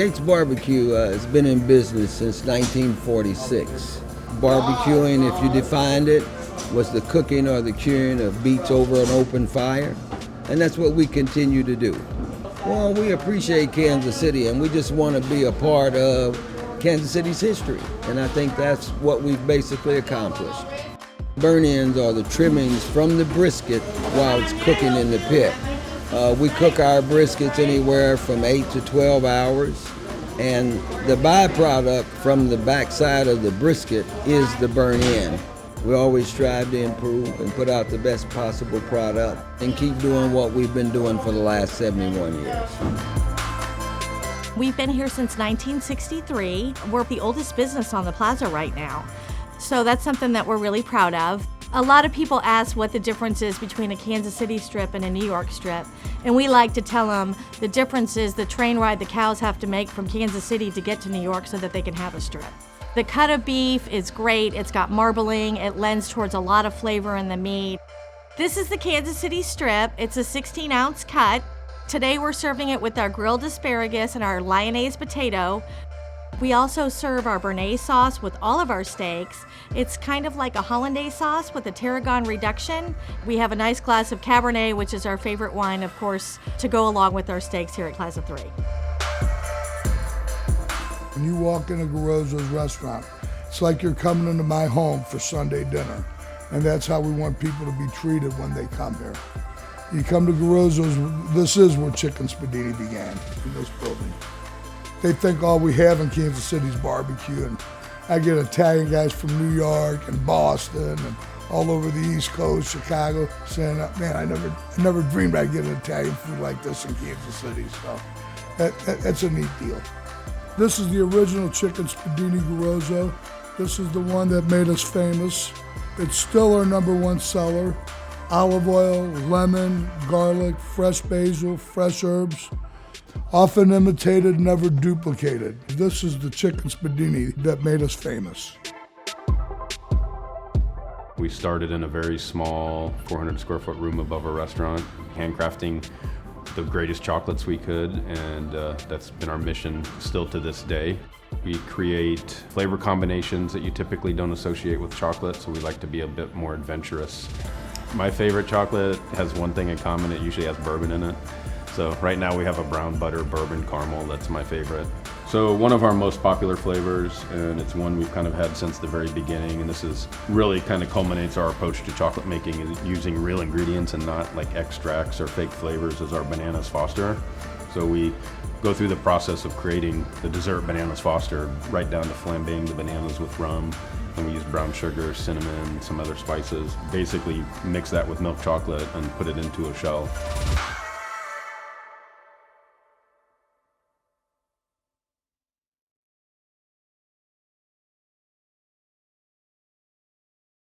Gates Barbecue has been in business since 1946. Barbecuing, if you defined it, was the cooking or the curing of meats over an open fire, and that's what we continue to do. Well, we appreciate Kansas City, and we just want to be a part of Kansas City's history, and I think that's what we've basically accomplished. Burn-ins are the trimmings from the brisket while it's cooking in the pit. We cook our briskets anywhere from 8 to 12 hours, and the byproduct from the backside of the brisket is the burn-in. We always strive to improve and put out the best possible product and keep doing what we've been doing for the last 71 years. We've been here since 1963. We're the oldest business on the plaza right now. So that's something that we're really proud of. A lot of people ask what the difference is between a Kansas City strip and a New York strip. And we like to tell them the difference is the train ride the cows have to make from Kansas City to get to New York so that they can have a strip. The cut of beef is great. It's got marbling. It lends towards a lot of flavor in the meat. This is the Kansas City strip. It's a 16-ounce cut. Today we're serving it with our grilled asparagus and our lyonnaise potato. We also serve our béarnaise sauce with all of our steaks. It's kind of like a hollandaise sauce with a tarragon reduction. We have a nice glass of Cabernet, which is our favorite wine, of course, to go along with our steaks here at Plaza 3. When you walk into Garozzo's restaurant, it's like you're coming into my home for Sunday dinner. And that's how we want people to be treated when they come here. You come to Garozzo's, this is where chicken spadini began, in this building. They think all we have in Kansas City is barbecue, and I get Italian guys from New York and Boston and all over the East Coast, Chicago, saying, man, I never dreamed I'd get an Italian food like this in Kansas City, so that's a neat deal. This is the original chicken spadini Garozzo. This is the one that made us famous. It's still our #1 seller. Olive oil, lemon, garlic, fresh basil, fresh herbs. Often imitated, never duplicated. This is the chicken spadini that made us famous. We started in a very small 400 square foot room above a restaurant, handcrafting the greatest chocolates we could, and that's been our mission still to this day. We create flavor combinations that you typically don't associate with chocolate, so we like to be a bit more adventurous. My favorite chocolate has one thing in common, it usually has bourbon in it. So right now we have a brown butter bourbon caramel, that's my favorite. So one of our most popular flavors, and it's one we've kind of had since the very beginning, and this is really kind of culminates our approach to chocolate making, is using real ingredients and not like extracts or fake flavors, as our Bananas Foster. So we go through the process of creating the dessert Bananas Foster, right down to flambeing the bananas with rum, and we use brown sugar, cinnamon, some other spices. Basically mix that with milk chocolate and put it into a shell.